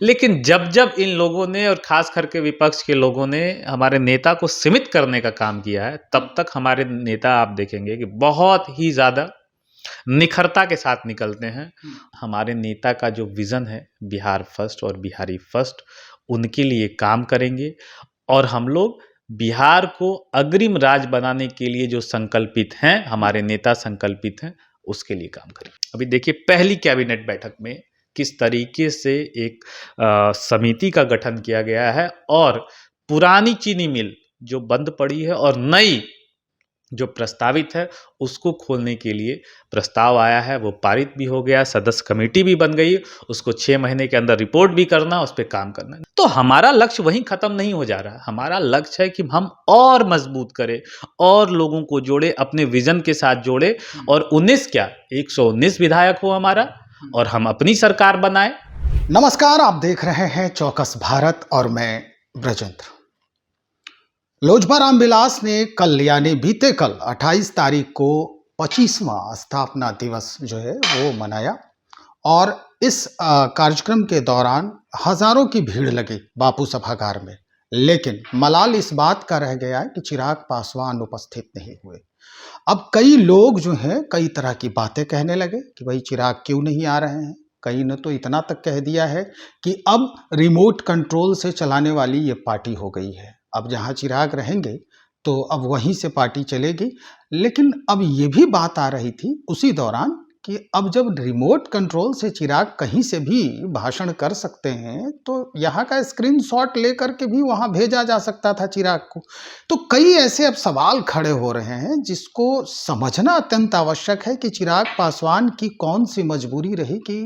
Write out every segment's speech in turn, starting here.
लेकिन जब जब इन लोगों ने और खास करके विपक्ष के लोगों ने हमारे नेता को सीमित करने का काम किया है, तब तक हमारे नेता आप देखेंगे कि बहुत ही ज़्यादा निखरता के साथ निकलते हैं। हमारे नेता का जो विज़न है बिहार फर्स्ट और बिहारी फर्स्ट, उनके लिए काम करेंगे और हम लोग बिहार को अग्रिम राज्य बनाने के लिए जो संकल्पित हैं, हमारे नेता संकल्पित हैं, उसके लिए काम करेंगे। अभी देखिए पहली कैबिनेट बैठक में किस तरीके से एक समिति का गठन किया गया है और पुरानी चीनी मिल जो बंद पड़ी है और नई जो प्रस्तावित है उसको खोलने के लिए प्रस्ताव आया है, वो पारित भी हो गया, सदस्य कमेटी भी बन गई, उसको 6 महीने के अंदर रिपोर्ट भी करना, उस पर काम करना है। तो हमारा लक्ष्य वहीं खत्म नहीं हो जा रहा, हमारा लक्ष्य है कि हम और मजबूत करें और लोगों को जोड़े, अपने विजन के साथ जोड़े और 19 क्या 119 विधायक हो हमारा और हम अपनी सरकार बनाए। नमस्कार, आप देख रहे हैं चौकस भारत और मैं ब्रजेंद्र। लोजपा रामविलास ने कल यानी बीते कल 28 तारीख को 25वां स्थापना दिवस जो है वो मनाया और इस कार्यक्रम के दौरान हजारों की भीड़ लगी बापू सभागार में। लेकिन मलाल इस बात का रह गया है कि चिराग पासवान उपस्थित नहीं हुए। अब कई लोग जो हैं कई तरह की बातें कहने लगे कि भाई चिराग क्यों नहीं आ रहे हैं। कई ने तो इतना तक कह दिया है कि अब रिमोट कंट्रोल से चलाने वाली ये पार्टी हो गई है, अब जहाँ चिराग रहेंगे तो अब वहीं से पार्टी चलेगी। लेकिन अब ये भी बात आ रही थी उसी दौरान कि अब जब रिमोट कंट्रोल से चिराग कहीं से भी भाषण कर सकते हैं तो यहाँ का स्क्रीनशॉट लेकर के भी वहाँ भेजा जा सकता था चिराग को। तो कई ऐसे अब सवाल खड़े हो रहे हैं जिसको समझना अत्यंत आवश्यक है कि चिराग पासवान की कौन सी मजबूरी रही कि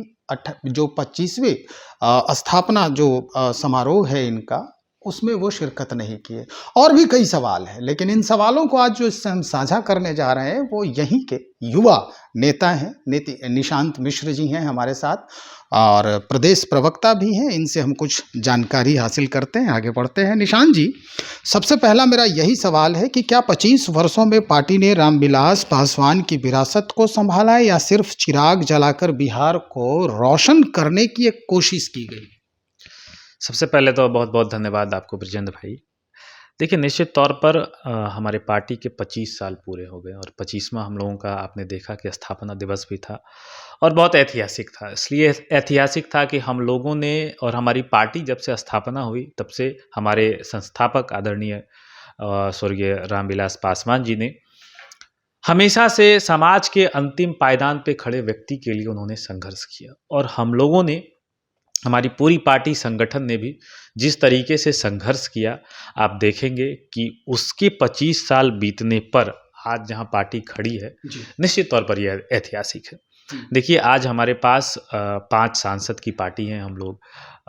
जो 25वें स्थापना जो समारोह है इनका, उसमें वो शिरकत नहीं किए। और भी कई सवाल हैं, लेकिन इन सवालों को आज जो इससे हम साझा करने जा रहे हैं वो यहीं के युवा नेता हैं, निशांत मिश्र जी हैं हमारे साथ और प्रदेश प्रवक्ता भी हैं। इनसे हम कुछ जानकारी हासिल करते हैं, आगे बढ़ते हैं। निशांत जी, सबसे पहला मेरा यही सवाल है कि क्या 25 वर्षों में पार्टी ने रामविलास पासवान की विरासत को संभाला है या सिर्फ चिराग जलाकर बिहार को रोशन करने की एक कोशिश की गई? सबसे पहले तो बहुत बहुत धन्यवाद आपको ब्रजेंद्र भाई। देखिए निश्चित तौर पर हमारे पार्टी के 25 साल पूरे हो गए और 25वां हम लोगों का आपने देखा कि स्थापना दिवस भी था और बहुत ऐतिहासिक था। इसलिए ऐतिहासिक था कि हम लोगों ने और हमारी पार्टी जब से स्थापना हुई तब से हमारे संस्थापक आदरणीय स्वर्गीय रामविलास पासवान जी ने हमेशा से समाज के अंतिम पायदान पे खड़े व्यक्ति के लिए उन्होंने संघर्ष किया और हम लोगों ने, हमारी पूरी पार्टी संगठन ने भी जिस तरीके से संघर्ष किया, आप देखेंगे कि उसके 25 साल बीतने पर आज जहां पार्टी खड़ी है निश्चित तौर पर यह ऐतिहासिक है। देखिए आज हमारे पास 5 सांसद की पार्टी है, हम लोग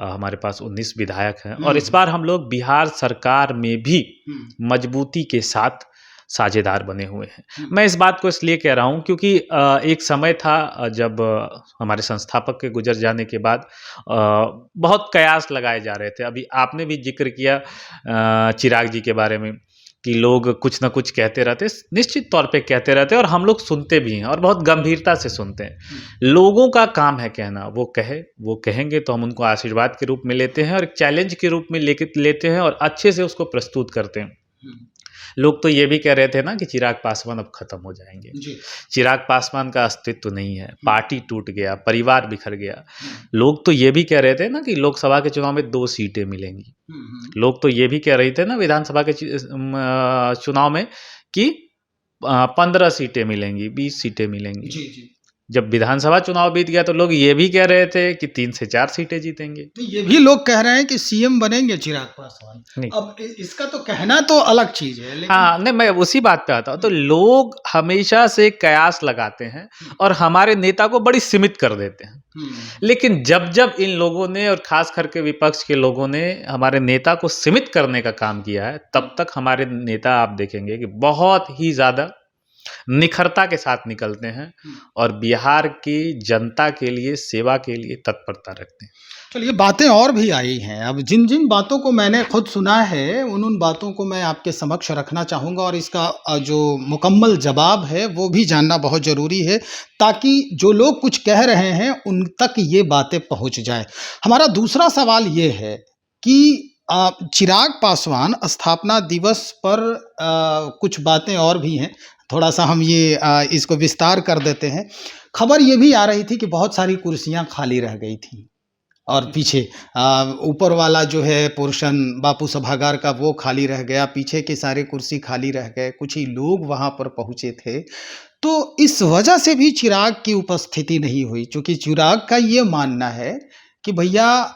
हमारे पास 19 विधायक हैं और इस बार हम लोग बिहार सरकार में भी मजबूती के साथ साझेदार बने हुए हैं। मैं इस बात को इसलिए कह रहा हूं क्योंकि एक समय था जब हमारे संस्थापक के गुजर जाने के बाद बहुत कयास लगाए जा रहे थे। अभी आपने भी जिक्र किया चिराग जी के बारे में कि लोग कुछ ना कुछ कहते रहते, निश्चित तौर पे कहते रहते और हम लोग सुनते भी हैं और बहुत गंभीरता से सुनते हैं। लोगों का काम है कहना, वो कहेंगे तो हम उनको आशीर्वाद के रूप में लेते हैं और एक चैलेंज के रूप में लेते हैं और अच्छे से उसको प्रस्तुत करते हैं। लोग तो ये भी कह रहे थे ना कि चिराग पासवान अब खत्म हो जाएंगे, चिराग पासवान का अस्तित्व नहीं है, पार्टी टूट गया, परिवार बिखर गया। लोग तो ये भी कह रहे थे ना कि लोकसभा के चुनाव में 2 सीटें मिलेंगी। लोग तो ये भी कह रहे थे ना विधानसभा के चुनाव में कि 15 सीटें मिलेंगी, 20 सीटें मिलेंगी। जब विधानसभा चुनाव बीत गया तो लोग ये भी कह रहे थे कि 3 से 4 सीटें जीतेंगे। तो ये भी लोग कह रहे हैं कि सीएम बनेंगे चिराग पासवान। अब इसका तो कहना तो अलग चीज है, लेकिन हाँ नहीं, मैं उसी बात पे आता हूँ। तो लोग हमेशा से कयास लगाते हैं और हमारे नेता को बड़ी सीमित कर देते हैं। लेकिन जब जब इन लोगों ने और खास करके विपक्ष के लोगों ने हमारे नेता को सीमित करने का काम किया है, तब तक हमारे नेता आप देखेंगे कि बहुत ही ज्यादा निखरता के साथ निकलते हैं और बिहार की जनता के लिए, सेवा के लिए तत्परता रखते हैं। चलिए, बातें और भी आई हैं। अब जिन-जिन बातों को मैंने खुद सुना है, उन-उन बातों को मैं आपके समक्ष रखना चाहूँगा और इसका जो मुकम्मल जवाब है, वो भी जानना बहुत ज़रूरी है, ताकि जो लोग कुछ कह रहे हैं, उन तक ये बातें पहुँच जाएँ। हमारा दूसरा सवाल ये है कि चिराग पासवान स्थापना दिवस पर कुछ बातें और भी हैं। थोड़ा-सा हम ये इसको विस्तार कर देते हैं। खबर ये भी आ रही थी कि बहुत सारी कुर्सियाँ खाली रह गई थीं। और पीछे ऊपर वाला जो है पोर्शन बापू सभागार का वो खाली रह गया, पीछे के सारे कुर्सी खाली रह गए, कुछ ही लोग वहाँ पर पहुँचे थे। तो इस वजह से भी चिराग की उपस्थिति नहीं हुई, चूँकि चिराग का ये मानना है कि भैया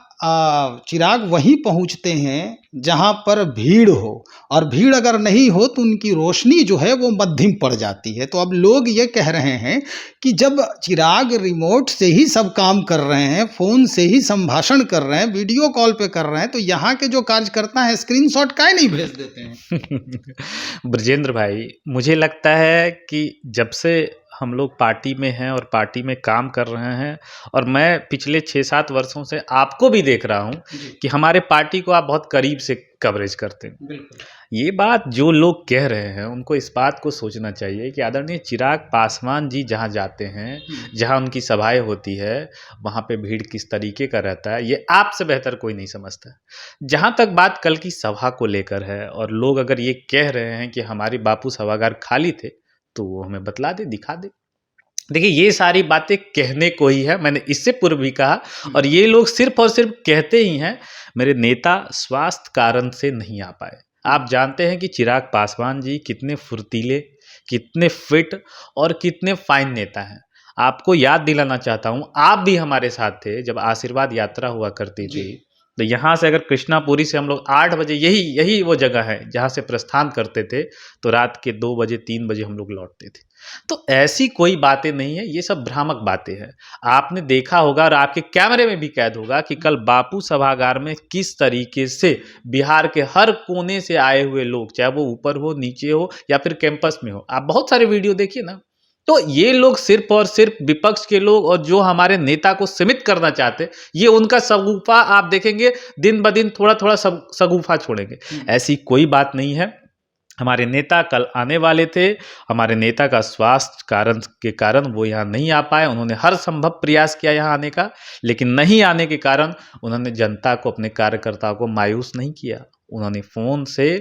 चिराग वहीं पहुँचते हैं जहाँ पर भीड़ हो, और भीड़ अगर नहीं हो तो उनकी रोशनी जो है वो मध्यम पड़ जाती है। तो अब लोग ये कह रहे हैं कि जब चिराग रिमोट से ही सब काम कर रहे हैं, फ़ोन से ही संभाषण कर रहे हैं, वीडियो कॉल पे कर रहे हैं, तो यहाँ के जो कार्यकर्ता हैं स्क्रीनशॉट काहे नहीं भेज देते हैं? ब्रजेंद्र भाई, मुझे लगता है कि जब से हम लोग पार्टी में हैं और पार्टी में काम कर रहे हैं, और मैं पिछले 6-7 वर्षों से आपको भी देख रहा हूँ जी, कि हमारे पार्टी को आप बहुत करीब से कवरेज करते हैं। बिल्कुल। ये बात जो लोग कह रहे हैं, उनको इस बात को सोचना चाहिए कि आदरणीय चिराग पासवान जी जहाँ जाते हैं, जहाँ उनकी सभाएँ होती है, वहाँ पे भीड़ किस तरीके का रहता है, ये आपसे बेहतर कोई नहीं समझता। जहाँ तक बात कल की सभा को लेकर है, और लोग अगर ये कह रहे हैं कि हमारे बापू सभागार खाली थे, तो वो हमें बतला दे, दिखा दे। देखिए, ये सारी बातें कहने को ही है, मैंने इससे पूर्व भी कहा, और ये लोग सिर्फ और सिर्फ कहते ही हैं। मेरे नेता स्वास्थ्य कारण से नहीं आ पाए। आप जानते हैं कि चिराग पासवान जी कितने फुर्तीले, कितने फिट और कितने फाइन नेता हैं। आपको याद दिलाना चाहता हूँ, आप भी हमारे साथ थे जब आशीर्वाद यात्रा हुआ करती थी। तो यहाँ से अगर कृष्णापुरी से हम लोग 8 बजे, यही वो जगह है जहाँ से प्रस्थान करते थे, तो रात के 2 बजे 3 बजे हम लोग लौटते थे। तो ऐसी कोई बातें नहीं है, ये सब भ्रामक बातें हैं। आपने देखा होगा और आपके कैमरे में भी कैद होगा कि कल बापू सभागार में किस तरीके से बिहार के हर कोने से आए हुए लोग, चाहे वो ऊपर हो, नीचे हो या फिर कैंपस में हो, आप बहुत सारे वीडियो देखिए ना। तो ये लोग सिर्फ और सिर्फ विपक्ष के लोग, और जो हमारे नेता को सीमित करना चाहते, ये उनका सगुफा आप देखेंगे, दिन ब दिन थोड़ा थोड़ा सगुफा छोड़ेंगे। ऐसी कोई बात नहीं है। हमारे नेता कल आने वाले थे, हमारे नेता का स्वास्थ्य कारण के कारण वो यहाँ नहीं आ पाए। उन्होंने हर संभव प्रयास किया यहाँ आने का, लेकिन नहीं आने के कारण उन्होंने जनता को, अपने कार्यकर्ताओं को मायूस नहीं किया। उन्होंने फ़ोन से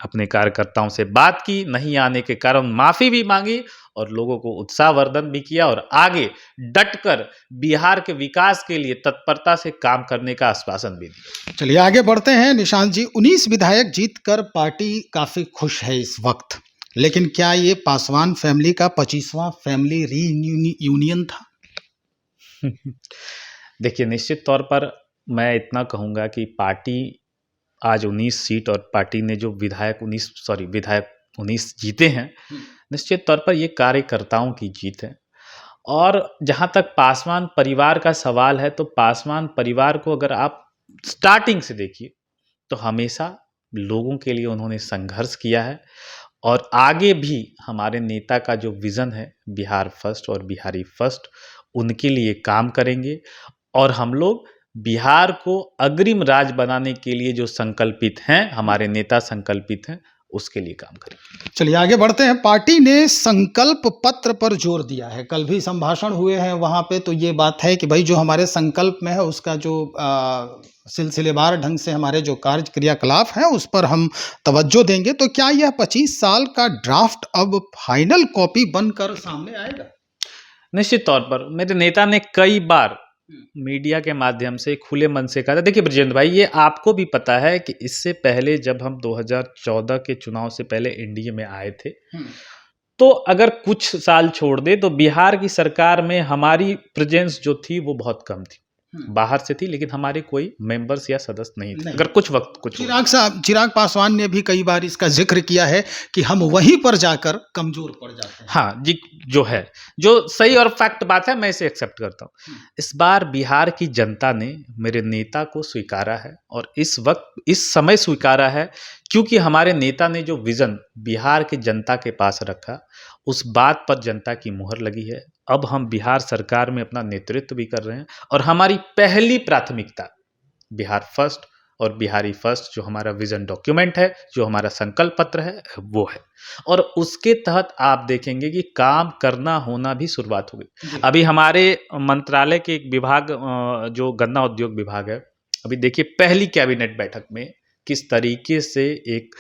अपने कार्यकर्ताओं से बात की, नहीं आने के कारण माफ़ी भी मांगी, और लोगों को उत्साहवर्धन भी किया, और आगे डटकर बिहार के विकास के लिए तत्परता से काम करने का आश्वासन भी दिया। चलिए, आगे बढ़ते हैं। निशांत जी, 19 विधायक जीतकर पार्टी काफ़ी खुश है इस वक्त, लेकिन क्या ये पासवान फैमिली का 25वां फैमिली रीयूनियन था? देखिए, निश्चित तौर पर मैं इतना कहूँगा कि पार्टी आज 19 सीट, और पार्टी ने जो विधायक 19 जीते हैं, निश्चित तौर पर ये कार्यकर्ताओं की जीत है। और जहाँ तक पासवान परिवार का सवाल है, तो पासवान परिवार को अगर आप स्टार्टिंग से देखिए, तो हमेशा लोगों के लिए उन्होंने संघर्ष किया है, और आगे भी हमारे नेता का जो विज़न है, बिहार फर्स्ट और बिहारी फर्स्ट, उनके लिए काम करेंगे। और हम लोग बिहार को अग्रिम राज्य बनाने के लिए जो संकल्पित हैं, हमारे नेता संकल्पित हैं, उसके लिए काम करेंगे। चलिए, आगे बढ़ते हैं। पार्टी ने संकल्प पत्र पर जोर दिया है, कल भी संभाषण हुए हैं वहाँ पे, तो ये बात है कि भाई जो हमारे संकल्प में है उसका जो सिलसिलेवार ढंग से हमारे जो कार्य क्रियाकलाप हैं उस पर हम तवज्जो देंगे। तो क्या यह 25 साल का ड्राफ्ट अब फाइनल कॉपी बनकर सामने आएगा? निश्चित तौर पर मेरे नेता ने कई बार मीडिया के माध्यम से खुले मन से कहा था। देखिए ब्रजेंद्र भाई, ये आपको भी पता है कि इससे पहले जब हम 2014 के चुनाव से पहले एनडीए में आए थे, तो अगर कुछ साल छोड़ दे तो बिहार की सरकार में हमारी प्रेजेंस जो थी वो बहुत कम थी। बाहर से थी, लेकिन हमारे कोई मेंबर्स या सदस्य नहीं थे। अगर कुछ वक्त कुछ चिराग पासवान ने भी कई बार इसका जिक्र किया है कि हम वहीं पर जाकर कमजोर पड़ जाते हैं। हाँ जी, जो सही और फैक्ट बात है, मैं इसे एक्सेप्ट करता हूँ। इस बार बिहार की जनता ने मेरे नेता को स्वीकारा है, और इस वक्त इस समय स्वीकारा है क्योंकि हमारे नेता ने जो विजन बिहार की जनता के पास रखा, उस बात पर जनता की मुहर लगी है। अब हम बिहार सरकार में अपना नेतृत्व भी कर रहे हैं और हमारी पहली प्राथमिकता बिहार फर्स्ट और बिहारी फर्स्ट जो हमारा विजन डॉक्यूमेंट है, जो हमारा संकल्प पत्र है, वो है। और उसके तहत आप देखेंगे कि काम करना होना भी शुरुआत हो गई। अभी हमारे मंत्रालय के एक विभाग जो गन्ना उद्योग विभाग है, अभी देखिए पहली कैबिनेट बैठक में किस तरीके से एक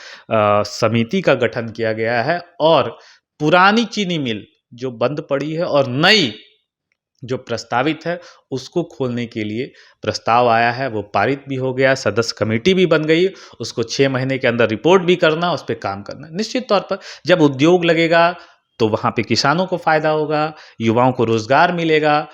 समिति का गठन किया गया है और पुरानी चीनी मिल जो बंद पड़ी है और नई जो प्रस्तावित है उसको खोलने के लिए प्रस्ताव आया है, वो पारित भी हो गया, सदस्य कमेटी भी बन गई, उसको 6 महीने के अंदर रिपोर्ट भी करना, उस पर काम करना। निश्चित तौर पर जब उद्योग लगेगा तो वहाँ पे किसानों को फ़ायदा होगा, युवाओं को रोज़गार मिलेगा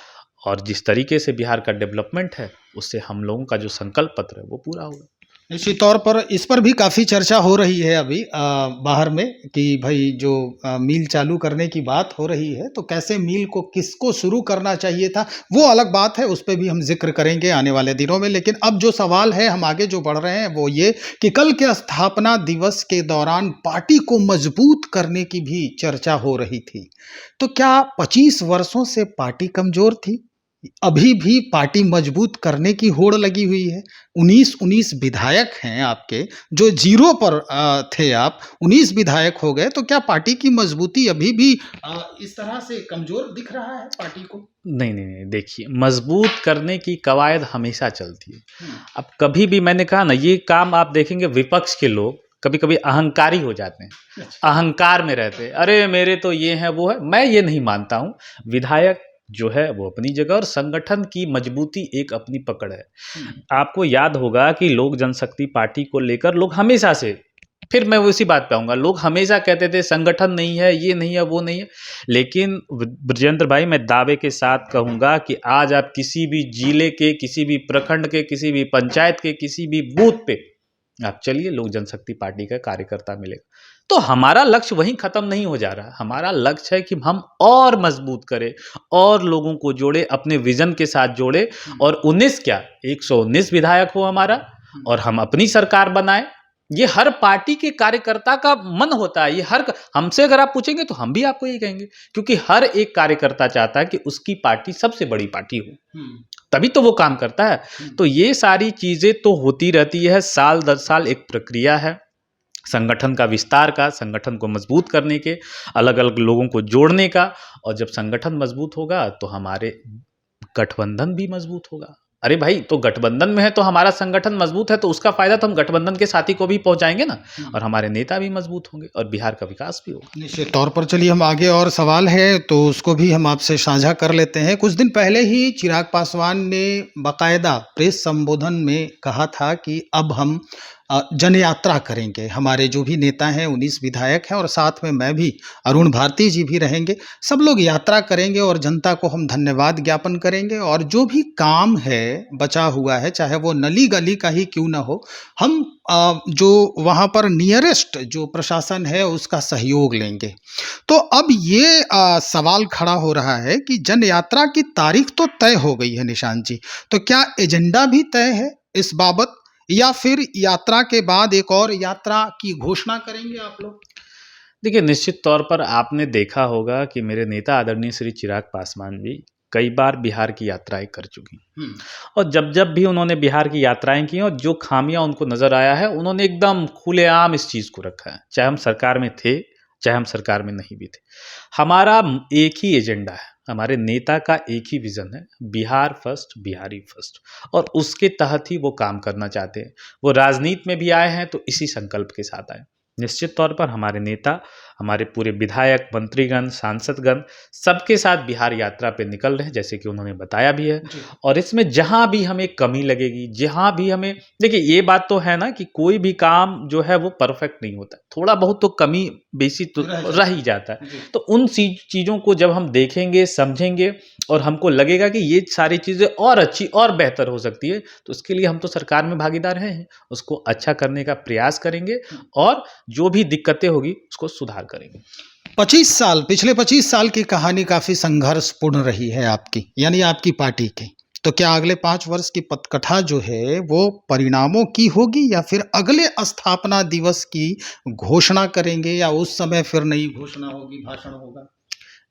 और जिस तरीके से बिहार का डेवलपमेंट है उससे हम लोगों का जो संकल्प पत्र है वो पूरा होगा। निश्चित तौर पर इस पर भी काफ़ी चर्चा हो रही है अभी बाहर में कि भाई जो मिल चालू करने की बात हो रही है, तो कैसे मिल को किसको शुरू करना चाहिए था वो अलग बात है, उस पर भी हम जिक्र करेंगे आने वाले दिनों में। लेकिन अब जो सवाल है, हम आगे जो बढ़ रहे हैं वो ये कि कल के स्थापना दिवस के दौरान पार्टी को मजबूत करने की भी चर्चा हो रही थी। तो क्या 25 वर्षों से पार्टी कमजोर थी? अभी भी पार्टी मजबूत करने की होड़ लगी हुई है। 19 विधायक हैं आपके, जो जीरो पर थे आप, 19 विधायक हो गए, तो क्या पार्टी की मजबूती अभी भी इस तरह से कमजोर दिख रहा है पार्टी को? नहीं, नहीं, नहीं, देखिए मजबूत करने की कवायद हमेशा चलती है। अब कभी भी मैंने कहा ना, ये काम आप देखेंगे विपक्ष के लोग कभी-कभी अहंकारी हो जाते हैं, अहंकार में रहते हैं, अरे मेरे तो ये है वो है। मैं ये नहीं मानता हूँ। विधायक जो है वो अपनी जगह और संगठन की मजबूती एक अपनी पकड़ है। आपको याद होगा कि लोक जनशक्ति पार्टी को लेकर लोग हमेशा से, फिर मैं उसी बात पे आऊँगा, लोग हमेशा कहते थे संगठन नहीं है, ये नहीं है, वो नहीं है। लेकिन ब्रजेंद्र भाई, मैं दावे के साथ कहूँगा कि आज आप किसी भी जिले के, किसी भी प्रखंड के, किसी भी पंचायत के, किसी भी बूथ पे आप चलिए, लोक जनशक्ति पार्टी का कार्यकर्ता मिलेगा। तो हमारा लक्ष्य वहीं खत्म नहीं हो जा रहा। हमारा लक्ष्य है कि हम और मजबूत करें और लोगों को जोड़े, अपने विजन के साथ जोड़े और 19 क्या 119 विधायक हो हमारा और हम अपनी सरकार बनाएं। ये हर पार्टी के कार्यकर्ता का मन होता है। ये हर हमसे अगर आप पूछेंगे तो हम भी आपको यही कहेंगे, क्योंकि हर एक कार्यकर्ता चाहता है कि उसकी पार्टी सबसे बड़ी पार्टी हो, तभी तो वो काम करता है। तो ये सारी चीजें तो होती रहती है, साल दर साल एक प्रक्रिया है संगठन का विस्तार का, संगठन को मजबूत करने के, अलग अलग लोगों को जोड़ने का। और जब संगठन मजबूत होगा तो हमारे गठबंधन भी मजबूत होगा। अरे भाई, तो गठबंधन में है तो हमारा संगठन मजबूत है, तो उसका फायदा तो हम गठबंधन के साथी को भी पहुंचाएंगे ना, और हमारे नेता भी मजबूत होंगे और बिहार का विकास भी होगा। निश्चित तौर पर चलिए हम आगे, और सवाल है तो उसको भी हम आपसे साझा कर लेते हैं। कुछ दिन पहले ही चिराग पासवान ने बाकायदा प्रेस संबोधन में कहा था कि अब हम जन यात्रा करेंगे। हमारे जो भी नेता हैं 19 विधायक हैं और साथ में मैं भी, अरुण भारती जी भी रहेंगे, सब लोग यात्रा करेंगे और जनता को हम धन्यवाद ज्ञापन करेंगे और जो भी काम है बचा हुआ है, चाहे वो नली गली का ही क्यों ना हो, हम जो वहाँ पर नियरेस्ट जो प्रशासन है उसका सहयोग लेंगे। तो अब ये सवाल खड़ा हो रहा है कि जन यात्रा की तारीख तो तय हो गई है निशांत जी, तो क्या एजेंडा भी तय है इस बाबत, या फिर यात्रा के बाद एक और यात्रा की घोषणा करेंगे आप लोग? देखिए, निश्चित तौर पर आपने देखा होगा कि मेरे नेता आदरणीय श्री चिराग पासवान भी कई बार बिहार की यात्राएं कर चुकी, और जब जब भी उन्होंने बिहार की यात्राएं की और जो खामियां उनको नजर आया है, उन्होंने एकदम खुलेआम इस चीज को रखा है, चाहे हम सरकार में थे, चाहे हम सरकार में नहीं भी थे। हमारा एक ही एजेंडा है, हमारे नेता का एक ही विजन है, बिहार फर्स्ट, बिहारी फर्स्ट, और उसके तहत ही वो काम करना चाहते हैं। वो राजनीति में भी आए हैं तो इसी संकल्प के साथ आए। निश्चित तौर पर हमारे नेता, हमारे पूरे विधायक, मंत्रीगण, सांसदगण सबके साथ बिहार यात्रा पे निकल रहे हैं, जैसे कि उन्होंने बताया भी है। और इसमें जहां भी हमें कमी लगेगी, जहां भी हमें, देखिए ये बात तो है ना कि कोई भी काम जो है वो परफेक्ट नहीं होता, थोड़ा बहुत तो कमी बेसी तो रह ही जाता है। तो उन चीज़ों को जब हम देखेंगे, समझेंगे और हमको लगेगा कि ये सारी चीज़ें और अच्छी और बेहतर हो सकती है, तो उसके लिए हम तो सरकार में भागीदार हैं, उसको अच्छा करने का प्रयास करेंगे और जो भी दिक्कतें होगी उसको सुधार करेंगे। 25 साल, पिछले 25 साल की कहानी काफ़ी संघर्षपूर्ण रही है आपकी, यानी आपकी पार्टी की। तो क्या अगले 5 वर्ष की पटकथा जो है वो परिणामों की होगी, या फिर अगले स्थापना दिवस की घोषणा करेंगे, या उस समय फिर नई घोषणा होगी, भाषण होगा?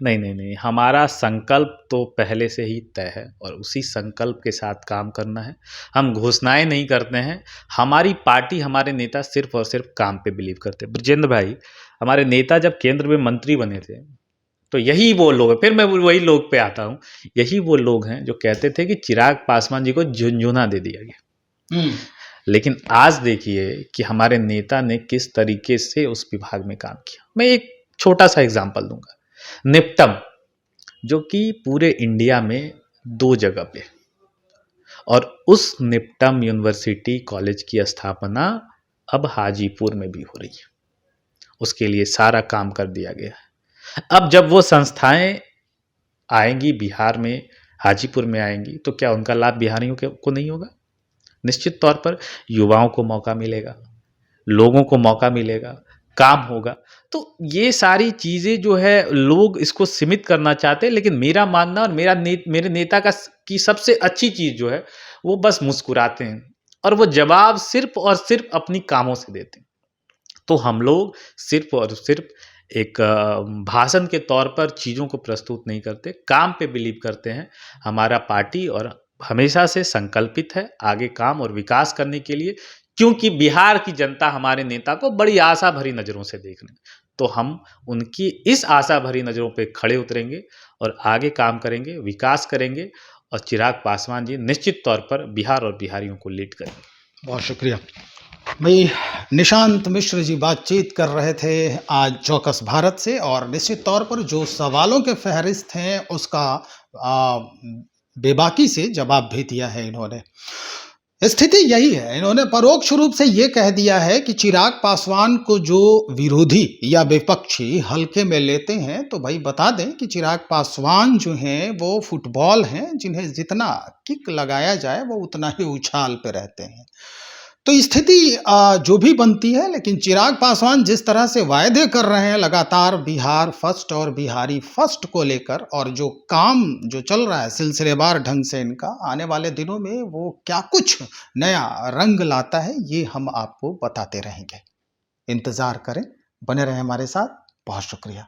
नहीं, नहीं, नहीं, हमारा संकल्प तो पहले से ही तय है और उसी संकल्प के साथ काम करना है। हम घोषणाएँ नहीं करते हैं, हमारी पार्टी, हमारे नेता सिर्फ़ और सिर्फ़ काम पे बिलीव करते हैं। बृजेंद्र भाई, हमारे नेता जब केंद्र में मंत्री बने थे, तो यही वो लोग हैं, फिर मैं वही लोग पे आता हूँ, यही वो लोग हैं जो कहते थे कि चिराग पासवान जी को झुनझुना दे दिया गया। लेकिन आज देखिए कि हमारे नेता ने किस तरीके से उस विभाग में काम किया। मैं एक छोटा-सा एग्ज़ाम्पल दूँगा, निपटम, जो कि पूरे इंडिया में 2 जगह पे, और उस निपटम यूनिवर्सिटी कॉलेज की स्थापना अब हाजीपुर में भी हो रही है। उसके लिए सारा काम कर दिया गया है। अब जब वो संस्थाएँ आएँगी बिहार में, हाजीपुर में आएँगी, तो क्या उनका लाभ बिहारियों को नहीं होगा? निश्चित तौर पर युवाओं को मौका मिलेगा, लोगों को मौका मिलेगा, काम होगा। तो ये सारी चीज़ें जो है लोग इसको सीमित करना चाहते हैं, लेकिन मेरा मानना और मेरे नेता की सबसे अच्छी चीज़ जो है, वो बस मुस्कुराते हैं और वो जवाब सिर्फ़ और सिर्फ़ अपनी कामों से देते हैं। तो हम लोग सिर्फ़ और सिर्फ़ एक भाषण के तौर पर चीज़ों को प्रस्तुत नहीं करते, काम पे बिलीव करते हैं। हमारा पार्टी और हमेशा से संकल्पित है आगे काम और विकास करने के लिए, क्योंकि बिहार की जनता हमारे नेता को बड़ी आशा भरी नज़रों से देख रही है। तो हम उनकी इस आशा भरी नज़रों पे खड़े उतरेंगे और आगे काम करेंगे, विकास करेंगे और चिराग पासवान जी निश्चित तौर पर बिहार और बिहारियों को लीड करेंगे। बहुत शुक्रिया भाई। निशांत मिश्र जी बातचीत कर रहे थे आज चौकस भारत से, और निश्चित तौर पर जो सवालों के फहरिस्त हैं उसका आ, बेबाकी से जवाब भी दिया है इन्होंने। स्थिति यही है, इन्होंने परोक्ष रूप से ये कह दिया है कि चिराग पासवान को जो विरोधी या विपक्षी हल्के में लेते हैं, तो भाई बता दें कि चिराग पासवान जो हैं वो फुटबॉल हैं, जिन्हें जितना किक लगाया जाए वो उतना ही उछाल पे रहते हैं। तो स्थिति जो भी बनती है, लेकिन चिराग पासवान जिस तरह से वायदे कर रहे हैं लगातार बिहार फर्स्ट और बिहारी फर्स्ट को लेकर, और जो काम जो चल रहा है सिलसिलेवार ढंग से इनका, आने वाले दिनों में वो क्या कुछ नया रंग लाता है ये हम आपको बताते रहेंगे। इंतजार करें, बने रहें हमारे साथ। बहुत शुक्रिया।